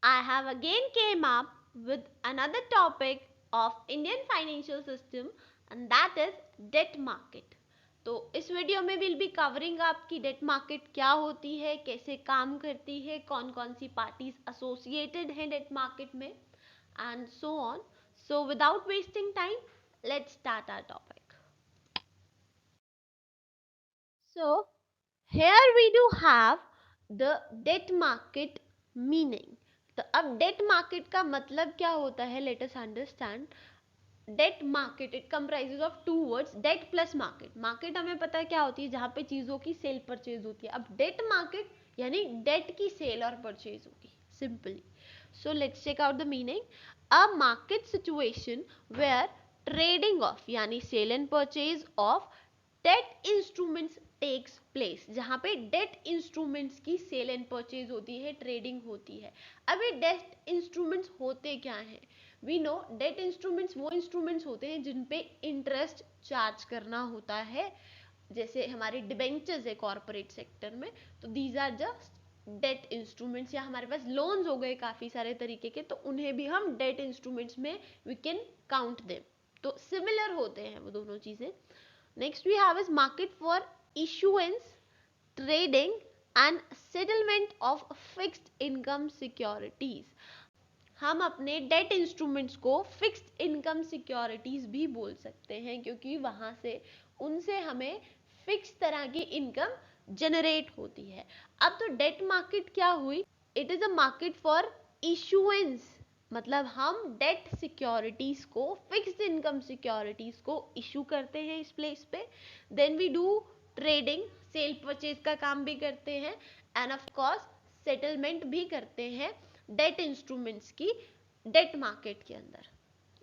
I have again came up with another topic of Indian financial system and that is debt market. तो इस video में will be covering आपकी date market क्या होती है, कैसे काम करती है, कौन कौन सी पार्टीज एसोसिएटेड हैं डेट मार्केट में and so on. So without wasting time, let's start our topic. So here we do have the debt market meaning. तो अब डेट मार्केट का मतलब क्या होता है, let us understand. Debt market it comprises of two words, debt plus market. Market हमें पता है क्या होती है, जहां पे चीजों की सेल परचेज होती है. अब डेट मार्केट यानी डेट की सेल और परचेज होगी simply. So let's check out the meaning. A market situation where trading of यानी sale and purchase of debt instruments takes place. जहां पे डेट इंस्ट्रूमेंट्स की सेल एंड परचेज होती है, ट्रेडिंग होती है. अब ये डेट इंस्ट्रूमेंट्स होते क्या हैं? वी नो डेट इंस्ट्रूमेंट्स वो इंस्ट्रूमेंट्स होते हैं जिन पे इंटरेस्ट चार्ज करना होता है. जैसे हमारे डिबेंचर्स है कॉर्पोरेट सेक्टर में, तो these are just debt instruments. या हमारे पास लोन्स हो गए काफी सारे तरीके के, तो उन्हें भी हम डेट इंस्ट्रूमेंट्स में वी कैन काउंट देम. तो सिमिलर होते हैं वो दोनों चीजें. Next we have is market for issuance, trading and settlement of fixed income securities. हम अपने डेट इंस्ट्रूमेंट्स को फिक्स्ड इनकम सिक्योरिटीज भी बोल सकते हैं, क्योंकि वहां से उनसे हमें फिक्स तरह की इनकम जनरेट होती है. अब तो डेट मार्केट क्या हुई, it is a market for issuance. मतलब हम डेट सिक्योरिटीज को, फिक्स्ड इनकम सिक्योरिटीज को इशू करते हैं इस प्लेस पे. Then we do trading, sale purchase का काम भी करते हैं एंड ऑफ कोर्स सेटलमेंट भी करते हैं डेट इंस्ट्रूमेंट्स की डेट मार्केट के अंदर.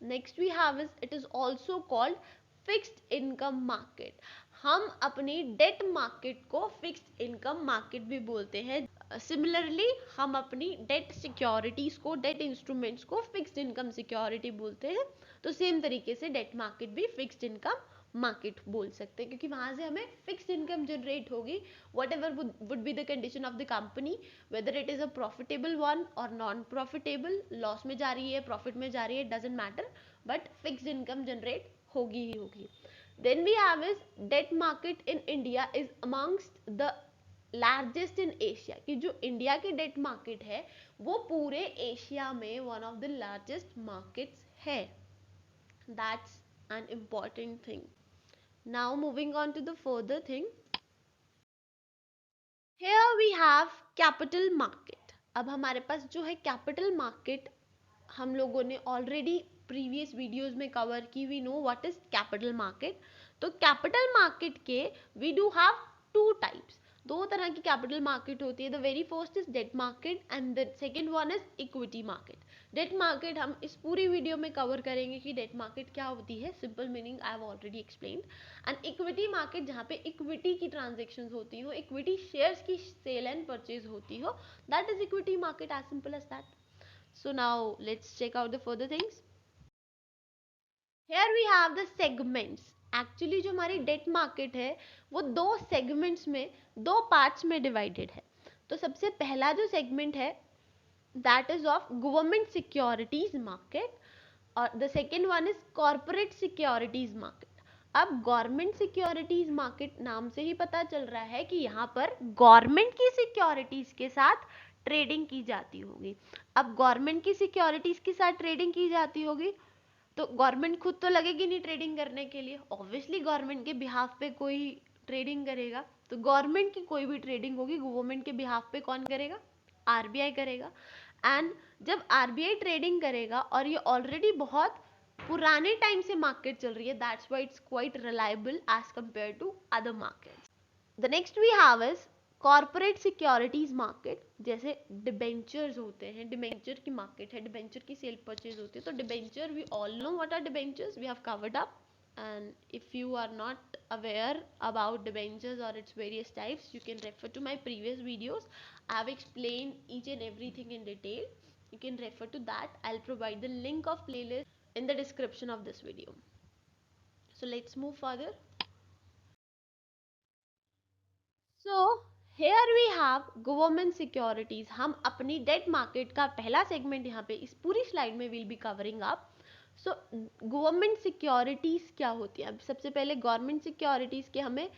Next we have is it is also called fixed income market. हम अपनी डेट मार्केट को फिक्स्ड इनकम मार्केट भी बोलते हैं. सिमिलरली हम अपनी डेट सिक्योरिटीज को, डेट इंस्ट्रूमेंट्स को फिक्स्ड इनकम सिक्योरिटी बोलते हैं. तो सेम तरीके से डेट मार्केट भी फिक्स्ड इनकम मार्केट बोल सकते हैं, क्योंकि वहां से हमें फिक्स्ड इनकम जनरेट होगी. Whatever would be the condition of the company, whether it is a profitable one और नॉन प्रॉफिटेबल, लॉस में जा रही है प्रॉफिट में जा रही है, doesn't matter, but fixed income generate होगी ही होगी. Then we have is debt market in India is amongst the largest in Asia. कि जो इंडिया की डेट मार्केट है वो पूरे एशिया में one of the largest markets है. That's an important thing. Now moving on to the further thing, here we have capital market. अब हमारे पास जो है कैपिटल मार्केट, हम लोगों ने ऑलरेडी प्रीवियस वीडियोस में कवर की. We know what is capital market. तो कैपिटल मार्केट के we do have two types. दो तरह की कैपिटल मार्केट होती है. The very first is debt market and the second one is equity market. Debt market हम इस पूरी वीडियो में कवर करेंगे कि डेट मार्केट क्या होती है. Simple meaning I have already explained. And equity market जहाँ पे इक्विटी की ट्रांजेक्शन होती हो, इक्विटी शेयर्स की सेल एंड परचेज होती हो, that is equity market. As simple as that. So now let's check out the further things. Here we have the segments. Actually जो हमारी डेट मार्केट है वो दो सेगमेंट्स में, दो पार्ट्स में डिवाइडेड है. तो सबसे पहला जो सेगमेंट है that is of government securities market और the second one is corporate securities market. अब गवर्नमेंट सिक्योरिटीज मार्केट नाम से ही पता चल रहा है कि यहाँ पर गवर्नमेंट की सिक्योरिटीज के साथ ट्रेडिंग की जाती होगी. अब गवर्नमेंट की सिक्योरिटीज के साथ ट्रेडिंग की जाती होगी तो गवर्नमेंट खुद तो लगेगी नहीं ट्रेडिंग करने के लिए. ऑब्वियसली गवर्नमेंट के बिहाफ पे कोई ट्रेडिंग करेगा. तो गवर्नमेंट की कोई भी ट्रेडिंग होगी गवर्नमेंट के बिहाफ पे कौन करेगा? आरबीआई करेगा. एंड जब आरबीआई ट्रेडिंग करेगा और ये ऑलरेडी बहुत पुराने टाइम से मार्केट चल रही है, that's why it's quite reliable as compare to other markets. The next we have is corporate securities market. जैसे डिबेंचर्स होते हैं, डिबेंचर की मार्केट है, डिबेंचर की सेल परचेज होती है. तो debenture we all know what are debentures, we have covered up. And if you are not aware about debentures or its various types, you can refer to my previous videos. I have explained each and everything in detail. You can refer to that. I'll provide the link of playlist in the description of this video. So let's move further. So here we have government securities. हम अपनी debt market का पहला segment यहाँ पे इस पूरी slide में will be covering up. So government securities क्या होती है? अब सबसे पहले गवर्नमेंट सिक्योरिटीज के हमें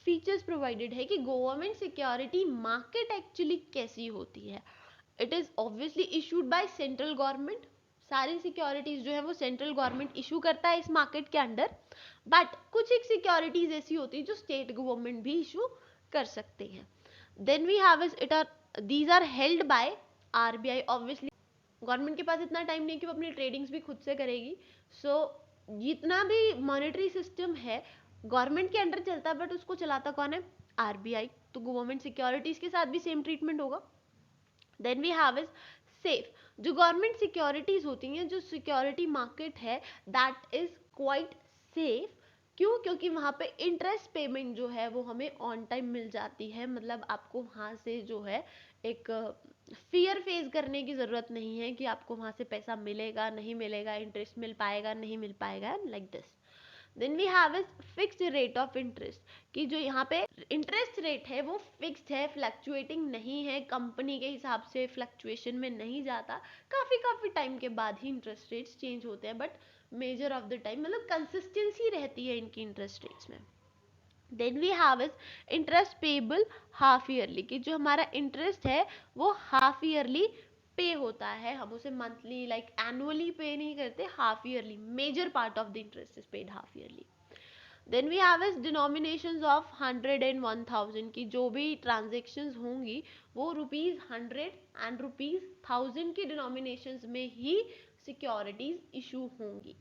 फीचर्स प्रोवाइडेड है कि गवर्नमेंट सिक्योरिटी मार्केट एक्चुअली कैसी होती है. It is obviously issued by central government. सारी सिक्योरिटीज जो है वो सेंट्रल गवर्नमेंट इशू करता है इस मार्केट के अंडर. बट कुछ एक सिक्योरिटीज ऐसी होती है जो स्टेट गवर्नमेंट भी इशू कर सकते हैं. Then we have it are these are held by RBI. Obviously government के पास इतना टाइम नहीं कि वो अपनी ट्रेडिंग्स भी खुद से करेगी. सो जितना भी मॉनेटरी सिस्टम है गवर्नमेंट के अंडर चलता है, बट उसको चलाता कौन है? आरबीआई. तो गवर्नमेंट सिक्योरिटीज के साथ भी सेम ट्रीटमेंट होगा. Then we have is safe. जो गवर्नमेंट सिक्योरिटीज होती हैं, जो सिक्योरिटी मार्केट है, दैट इज क्वाइट सेफ. क्यों? क्योंकि वहाँ पे इंटरेस्ट पेमेंट जो है वो हमें ऑन टाइम मिल जाती है. मतलब आपको वहाँ से जो है एक फियर फेस करने की ज़रूरत नहीं है कि आपको वहाँ से पैसा मिलेगा नहीं मिलेगा, इंटरेस्ट मिल पाएगा नहीं मिल पाएगा, like this. Then we have is fixed rate of interest. कि जो यहाँ पे इंटरेस्ट रेट है वो फिक्स्ड है, फ्लक्चुएटिंग नहीं है, कंपनी के हिसाब से फ्लक्चुएशन में नहीं जाता. काफ़ी टाइम के बाद ही इंटरेस्ट रेट्स चेंज होते हैं, but major of the time मतलब कंसिस्टेंसी रहती है इनकी इंटरेस्ट रेट्स में. Then we have is interest payable half yearly. कि जो हमारा इंटरेस्ट है वो हाफ ईयरली पे होता है. हम उसे मंथली लाइक एनुअली पे नहीं करते, half yearly. Major part of the interest is paid half yearly. Then we have is denominations of 100 and 1000. की जो भी ट्रांजेक्शन्स होंगी वो ₹100 एंड ₹1000 की डिनोमिनेशंस में ही सिक्योरिटीज इशू होंगी.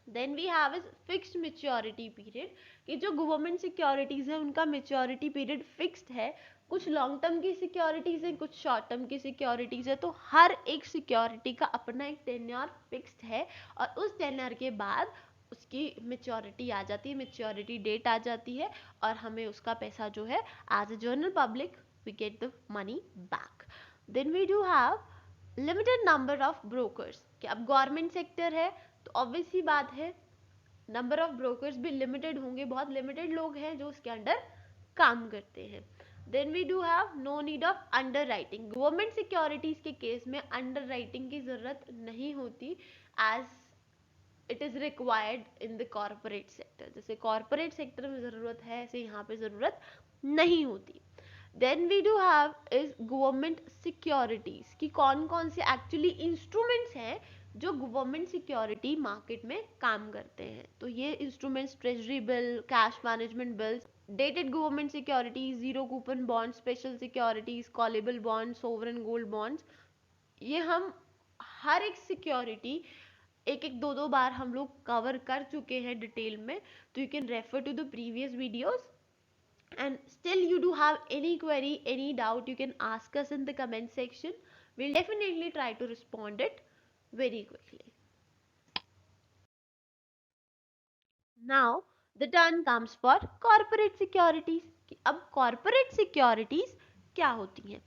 Then we have is fixed maturity period. कि जो गवर्नमेंट सिक्योरिटीज है उनका मेच्योरिटी पीरियड फिक्स्ड है. कुछ लॉन्ग टर्म की सिक्योरिटीज है, कुछ शॉर्ट टर्म की सिक्योरिटीज है. तो हर एक सिक्योरिटी का अपना एक टेन्योर फिक्स्ड है और उस टेन्योर के बाद उसकी मेच्योरिटी आ जाती है, मेच्योरिटी डेट आ जाती है और हमें उसका पैसा जो है as a general public we get the money back. Then we do have limited number of brokers. कि अब गवर्नमेंट सेक्टर है तो ऑब्वियस सी बात है नंबर ऑफ ब्रोकर्स भी लिमिटेड होंगे. बहुत लिमिटेड लोग हैं जो उसके अंडर काम करते हैं. Then we do have no need of underwriting. Government securities के केस में अंडर राइटिंग की जरूरत नहीं होती as it is required in the corporate sector. जैसे कॉर्पोरेट सेक्टर में जरूरत है ऐसे यहाँ पे जरूरत नहीं होती. Then we do have is government securities. कि कौन कौन से एक्चुअली इंस्ट्रूमेंट्स हैं जो गवर्नमेंट सिक्योरिटी मार्केट में काम करते हैं. तो ये instruments treasury bill, cash management bills, dated government securities, zero coupon bond, special securities, callable bond, sovereign gold bonds. ये हम हर एक सिक्योरिटी एक एक दो बार हम लोग कवर कर चुके हैं डिटेल में. तो you can refer to the previous videos. And still you do have any query, any doubt, you can ask us in the comment section. We'll definitely try to respond it very quickly. Now the turn comes for corporate securities. अब corporate securities क्या होती हैं?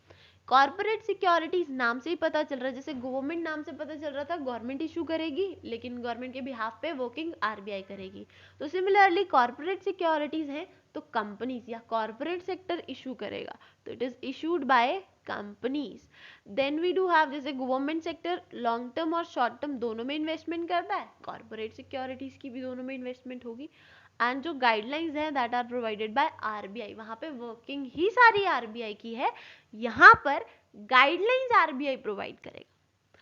Corporate securities नाम से ही पता चल रहा है. जैसे गवर्नमेंट नाम से पता चल रहा था गवर्नमेंट इशू करेगी, लेकिन गवर्नमेंट के बिहाफ पे वर्किंग आरबीआई करेगी. तो सिमिलरली कॉर्पोरेट सिक्योरिटीज हैं तो कंपनीज या कॉर्पोरेट सेक्टर इशू करेगा. तो it is issued by companies. Then we do have जैसे गवर्नमेंट सेक्टर लॉन्ग टर्म और शॉर्ट टर्म दोनों में इन्वेस्टमेंट करता है, कॉर्पोरेट सिक्योरिटीज की भी दोनों में इन्वेस्टमेंट होगी. एंड जो गाइडलाइंस हैं that are provided by RBI, वहां पे वर्किंग ही सारी आरबीआई की है, यहाँ पर गाइडलाइंस आरबीआई प्रोवाइड करेगा.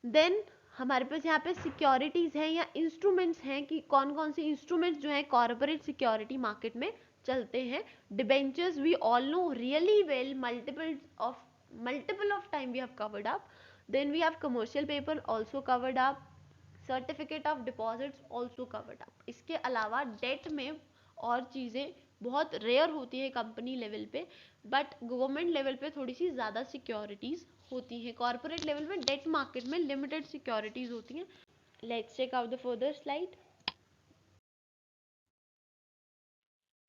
देन हमारे पास यहाँ पे सिक्योरिटीज हैं या इंस्ट्रूमेंट्स हैं कि कौन कौन से इंस्ट्रूमेंट्स जो है कॉर्पोरेट सिक्योरिटी मार्केट में चलते हैं. Debentures we all know really well, multiple of time we have covered up. Then we have commercial paper also covered up. Certificate of deposits also covered up. इसके अलावा date में और चीज़ें बहुत rare होती है कंपनी लेवल पे, but government level पे थोड़ी सी ज़्यादा सिक्योरिटीज़ होती हैं. कॉर्पोरेट लेवल में डेट मार्केट में लिमिटेड सिक्योरिटीज़ होती हैं. Let's check out the further slide.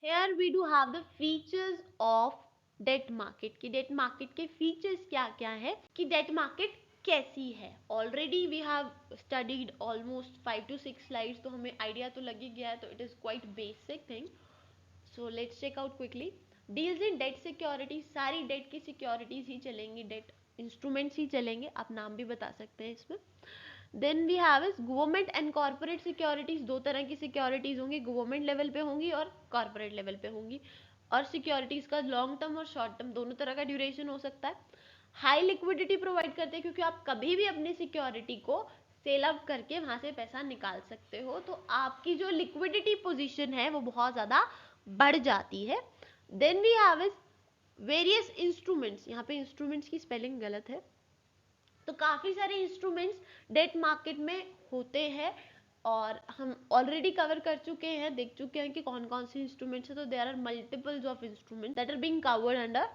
Here we do have the features of debt market. की डेट मार्केट के फीचर्स क्या क्या है, कि डेट मार्केट कैसी है. Already we have studied almost 5 to 6 slides, तो हमें आइडिया तो लग ही गया है. तो it is quite basic thing. So let's check out quickly. Deals in debt securities, सारी डेट की सिक्योरिटीज ही चलेंगी, डेट इंस्ट्रूमेंट्स ही चलेंगे, आप नाम भी बता सकते हैं इसमें। Then we have is government and corporate securities, दो तरह की सिक्योरिटीज होंगी, गवर्नमेंट लेवल पे होंगी और कॉर्पोरेट लेवल पे होंगी, और सिक्योरिटीज का लॉन्ग टर्म और शॉर्ट टर्म दोनों तरह का ड्यूरेशन हो सकता है। हाई लिक्विडिटी प्रोवाइड करते हैं क्योंकि आप कभी भी अपनी सिक्योरिटी को सेल अप करके वहां से पैसा निकाल सकते हो, तो आपकी जो लिक्विडिटी पोजीशन है वो बहुत ज्यादा बढ़ जाती है। Then we have is various instruments, यहाँ पे इंस्ट्रूमेंट्स की स्पेलिंग गलत है, तो काफी सारे इंस्ट्रूमेंट्स डेट मार्केट में होते हैं और हम ऑलरेडी कवर कर चुके हैं, देख चुके हैं कि कौन कौन से इंस्ट्रूमेंट्स है, तो there are multiples of instrument that are being covered under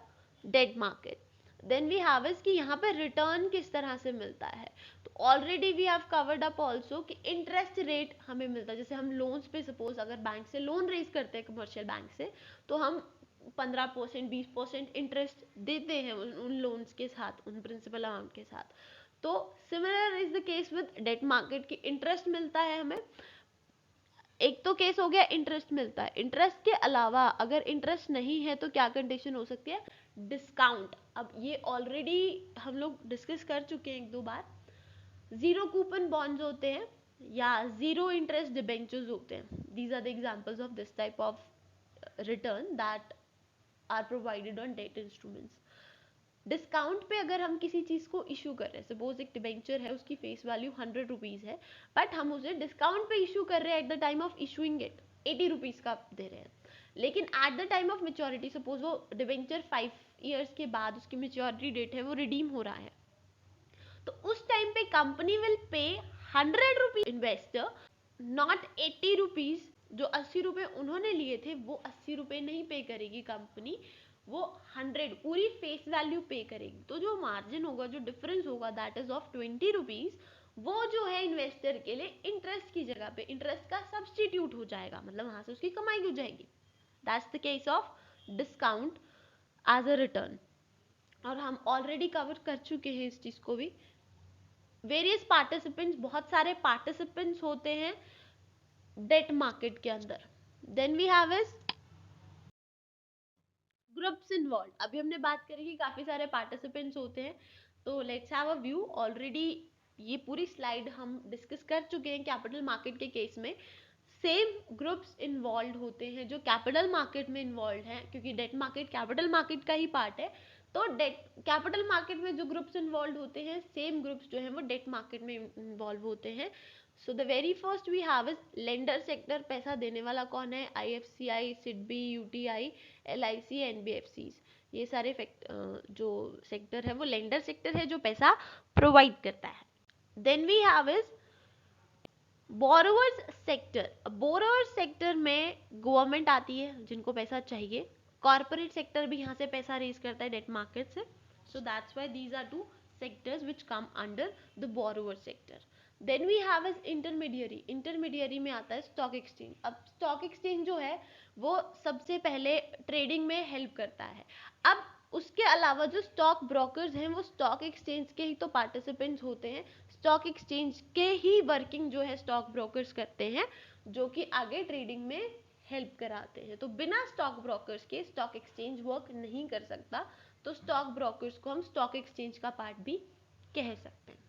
debt market. Then we have is कि यहाँ पे रिटर्न किस तरह से मिलता है, तो already we have covered up also कि इंटरेस्ट रेट हमें मिलता है, जैसे हम लोन्स पे सपोज अगर बैंक से लोन रेज करते हैं कमर्शियल बैंक से, तो हम 15% 20% इंटरेस्ट देते हैं उन लोन्स के साथ, उन प्रिंसिपल अमाउंट के साथ। तो similar is the case with date market की इंटरेस्ट मिलता है हमें। एक तो केस हो गया इंटरेस्ट मिलता है, इंटरेस्ट के अलावा अगर इंटरेस्ट नहीं है तो क्या कंडीशन हो सकती है, डिस्काउंट। अब ये ऑलरेडी हम लोग डिस्कस कर चुके हैं एक दो बार, जीरो कूपन बॉन्ड्स होते हैं या जीरो इंटरेस्ट डिबेंचर्स होते हैं, these are the examples of this type of return that are provided on debt instruments. Discount पे अगर हम किसी चीज को इशू कर रहे हैं, सपोज एक डिबेंचर है उसकी फेस वैल्यू 100 रुपीज है, बट हम उसे डिस्काउंट पे इशू कर रहे हैं, at the time of issuing it 80 rupees का दे रहे हैं, लेकिन at the time of maturity suppose वो डिबेंचर 5 ईयर्स के बाद उसकी मेच्योरिटी डेट है वो रिडीम हो रहा है, तो उस टाइम पे company will pay 100 rupees investor, not 80 rupees. जो 80 रुपए उन्होंने लिए थे वो 80 रुपए नहीं पे करेगी कंपनी, वो 100 पूरी फेस वैल्यू पे करेगी, तो जो मार्जिन होगा, जो डिफरेंस होगा, दैट इज ऑफ 20 रुपीज, वो जो है इन्वेस्टर के लिए इंटरेस्ट की जगह पे इंटरेस्ट का सब्सटीट्यूट हो जाएगा, मतलब वहां से उसकी कमाई हो जाएगी। That's the case of discount as a return, और हम ऑलरेडी कवर कर चुके हैं इस चीज को भी। वेरियस पार्टिसिपेंट्स, बहुत सारे पार्टिसिपेंट्स होते हैं डेट मार्केट के अंदर। Then we have is groups involve, अभी हमने बात करी कि काफी सारे पार्टिसिपेंट्स होते हैं, तो let's have a view. Already ये पूरी स्लाइड हम डिस्कस कर चुके हैं कैपिटल मार्केट के केस में, सेम ग्रुप्स इन्वॉल्व होते हैं जो कैपिटल मार्केट में इन्वॉल्व हैं, क्योंकि डेट मार्केट कैपिटल मार्केट का ही पार्ट है, तो डेट कैपिटल मार्केट में जो ग्रुप्स इन्वॉल्व होते हैं सेम ग्रुप्स जो हैं वो डेट मार्केट में इन्वॉल्व होते हैं। So the very first we have is lender sector, पैसा देने वाला कौन है, IFCI, SIDBI, UTI, LIC, NBFCs, ये सारे जो सेक्टर है वो लेंडर सेक्टर है जो पैसा प्रोवाइड करता है। Then we have is borrowers sector, borrowers sector में गवर्नमेंट आती है जिनको पैसा चाहिए, कॉर्पोरेट सेक्टर भी यहाँ से पैसा रेज करता है डेट मार्केट से, so that's why these are two sectors which come under the borrower sector. Then we have is intermediary, intermediary में आता है स्टॉक एक्सचेंज। अब स्टॉक एक्सचेंज जो है वो सबसे पहले ट्रेडिंग में हेल्प करता है, अब उसके अलावा जो स्टॉक ब्रोकर्स हैं वो स्टॉक एक्सचेंज के ही तो पार्टिसिपेंट्स होते हैं, स्टॉक एक्सचेंज के ही वर्किंग जो है स्टॉक ब्रोकर्स करते हैं, जो कि आगे ट्रेडिंग में हेल्प कराते हैं, तो बिना स्टॉक ब्रोकर्स के स्टॉक एक्सचेंज वर्क नहीं कर सकता, तो स्टॉक ब्रोकर्स को हम स्टॉक एक्सचेंज का पार्ट भी कह सकते हैं।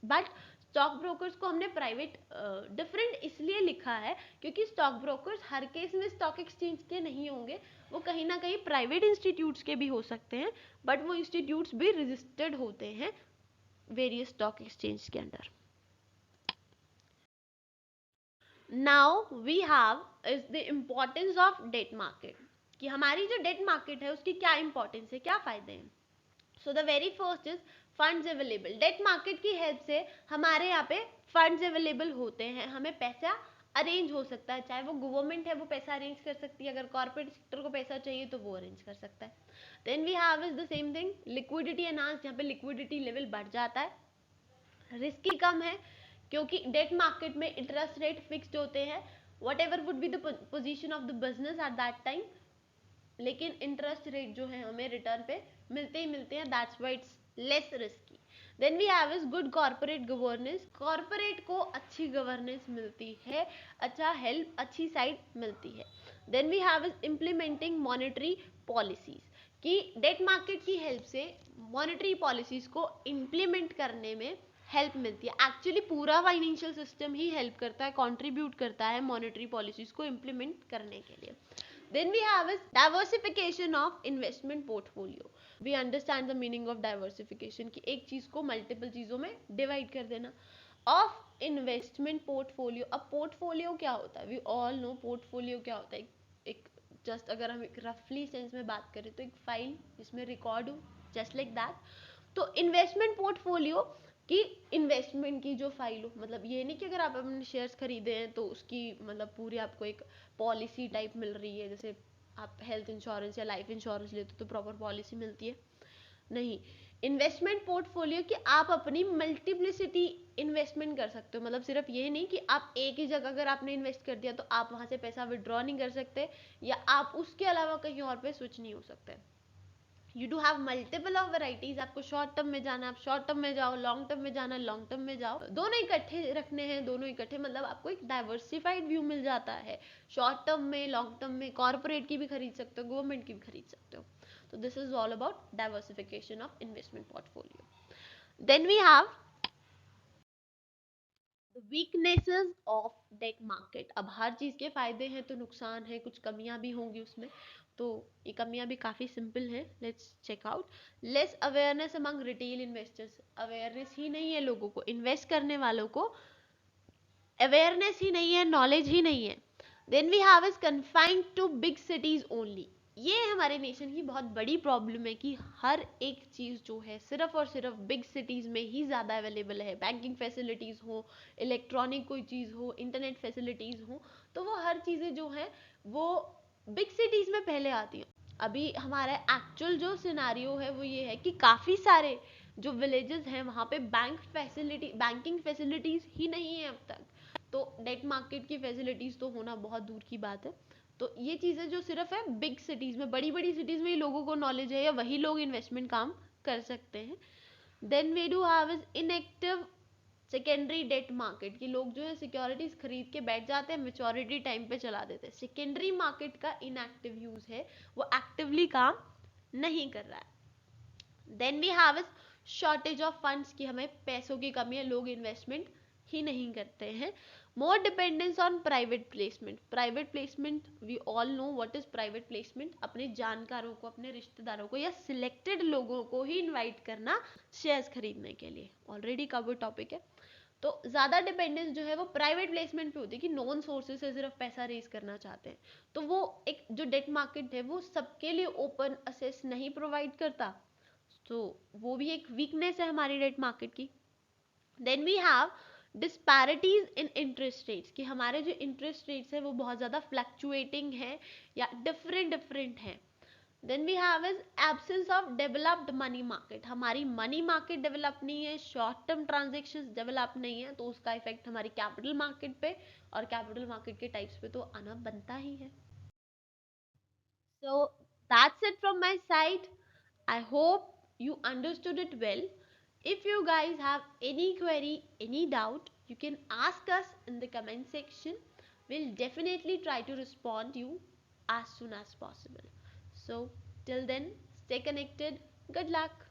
बट स्टॉक ब्रोकर्स को हमने प्राइवेट डिफरेंट इसलिए लिखा है क्योंकि स्टॉक ब्रोकर्स हर केस में स्टॉक एक्सचेंज के नहीं होंगे, वो कहीं ना कहीं प्राइवेट इंस्टीट्यूट्स के भी हो सकते हैं, बट वो इंस्टीट्यूट्स भी रजिस्टर्ड होते हैं वेरियस स्टॉक एक्सचेंज के अंदर। Now we have is the importance of debt market, कि हमारी जो डेट मार्केट है उसकी क्या इंपॉर्टेंस है, क्या फायदे हैं। So the very first is funds available, date market की हेल्प से हमारे यहाँ पे फंड्स अवेलेबल होते हैं, हमें पैसा अरेंज हो सकता है, चाहे वो गवर्नमेंट है वो पैसा अरेंज कर सकती है, अगर कॉर्पोरेट सेक्टर को पैसा चाहिए तो वो अरेंज कर सकता है। Then we have is the same thing liquidity enhance, यहाँ पे लिक्विडिटी लेवल बढ़ जाता है, रिस्की कम है क्योंकि डेट मार्केट में इंटरेस्ट रेट फिक्स्ड होते हैं, whatever would be the position of the business at that time, लेकिन इंटरेस्ट रेट जो है हमें रिटर्न पे मिलते ही मिलते हैं, that's why it's less risky. Then we have is good corporate governance, corporate को अच्छी गवर्नेंस मिलती है, अच्छा हेल्प, अच्छी साइड मिलती है। Then we have is implementing monetary policies, कि डेट मार्केट की हेल्प से मॉनेटरी पॉलिसीज को इम्प्लीमेंट करने में हेल्प मिलती है। एक्चुअली पूरा फाइनेंशियल सिस्टम ही हेल्प करता है, कंट्रीब्यूट करता है मॉनेटरी पॉलिसीज को इम्प्लीमेंट करने के लिए। Then we have is diversification of investment portfolio. We understand the meaning of diversification, कि एक चीज को मल्टीपल चीजों में डिवाइड कर देना। ऑफ इन्वेस्टमेंट पोर्टफोलियो, अब पोर्टफोलियो क्या होता है, वी ऑल नो पोर्टफोलियो क्या होता है। एक जस्ट अगर हम एक रफली सेंस में बात करें तो एक फाइल जिसमें रिकॉर्ड हो, जस्ट लाइक दैट। तो इन्वेस्टमेंट पोर्टफोलियो कि इन्वेस्टमेंट की जो फाइल हो, मतलब ये नहीं कि अगर आप अपने शेयर्स खरीदे हैं तो उसकी मतलब पूरी आपको एक पॉलिसी टाइप मिल रही है, जैसे आप हेल्थ इंश्योरेंस या लाइफ इंश्योरेंस लेते हो तो प्रॉपर पॉलिसी मिलती है, नहीं। इन्वेस्टमेंट पोर्टफोलियो कि आप अपनी मल्टीप्लिसिटी इन्वेस्टमेंट कर सकते हो, मतलब सिर्फ ये नहीं कि आप एक ही जगह अगर आपने इन्वेस्ट कर दिया तो आप वहां से पैसा विड्रॉ नहीं कर सकते, या आप उसके अलावा कहीं और पे स्विच नहीं हो सकते। You do have multiple of varieties, आपको शॉर्ट टर्म में जाना, आप शॉर्ट टर्म में जाओ, लॉन्ग टर्म में जाना, लॉन्ग टर्म में जाओ, दोनों इकट्ठे रखने हैं, दोनों इकट्ठे, मतलब आपको एक डाइवर्सिफाइड व्यू मिल जाता है। शॉर्ट टर्म में, लॉन्ग टर्म में, कॉर्पोरेट की भी खरीद सकते हो, गवर्नमेंट की भी खरीद सकते हो। तो this is all about diversification of investment portfolio. Then we have weaknesses of debt market. अब हर चीज के फायदे हैं तो नुकसान है, कुछ कमियां भी होंगी उसमें, तो ये कमियां भी काफी सिंपल है, let's check out. Less awareness among retail investors, awareness ही नहीं है लोगों को, इन्वेस्ट करने वालों को अवेयरनेस ही नहीं है, नॉलेज ही नहीं है। Then we have is confined to big cities only, ये हमारे नेशन की बहुत बड़ी प्रॉब्लम है कि हर एक चीज जो है सिर्फ और सिर्फ बिग सिटीज में ही ज्यादा अवेलेबल है। बैंकिंग फैसिलिटीज हो, इलेक्ट्रॉनिक कोई चीज हो, इंटरनेट फैसिलिटीज हो, तो वो हर चीजें जो है वो बिग सिटीज में पहले आती हैं। अभी हमारा एक्चुअल जो सिनारियो है वो ये है कि काफी सारे जो विलेजेस हैं वहां पे बैंकिंग फैसिलिटीज ही नहीं है अब तक, तो डेट मार्केट की फैसिलिटीज तो होना बहुत दूर की बात है। तो ये चीजें जो सिर्फ है बिग सिटीज में, बड़ी बड़ी सिटीज में ही लोगों को नॉलेज है या वही लोग इन्वेस्टमेंट काम कर सकते हैं। Then we do have is inactive secondary debt market, की लोग जो है सिक्योरिटीज खरीद के बैठ जाते हैं, मेच्योरिटी टाइम पे चला देते हैं। सेकेंडरी मार्केट का इनएक्टिव यूज है, वो एक्टिवली काम नहीं कर रहा है। Then we have is shortage of funds, की हमें पैसों की कमी है, लोग इन्वेस्टमेंट ही नहीं करते हैं। More dependence on private placement, private placement we all know what is private placement, अपने जानकारों को, अपने रिश्तेदारों को या सिलेक्टेड लोगों को ही इनवाइट करना शेयर्स खरीदने के लिए, ऑलरेडी कवर टॉपिक है। तो ज्यादा डिपेंडेंस जो है वो प्राइवेट प्लेसमेंट पे होती है कि नॉन सोर्सेज से सिर्फ पैसा रेज करना चाहते हैं, तो वो एक जो डेट मार्केट है वो सबके लिए ओपन असेस नहीं प्रोवाइड करता, तो वो भी एक वीकनेस है हमारी डेट मार्केट की। Then we have disparities in interest rates, कि हमारे जो इंटरेस्ट रेट्स है वो बहुत ज्यादा फ्लक्चुएटिंग है या डिफरेंट डिफरेंट है। Then we have is absence of developed money market, हमारी मनी मार्केट डेवलप नहीं है, शॉर्ट टर्म ट्रांजेक्शन डेवलप नहीं है, तो उसका इफेक्ट हमारी कैपिटल मार्केट पे और कैपिटल मार्केट के टाइप्स पे तो आना बनता ही है। So that's it from my side. I hope you understood it well. If you guys have any query, any doubt, you can ask us in the comment section. We'll definitely try to respond to you as soon as possible. So till then, stay connected. Good luck.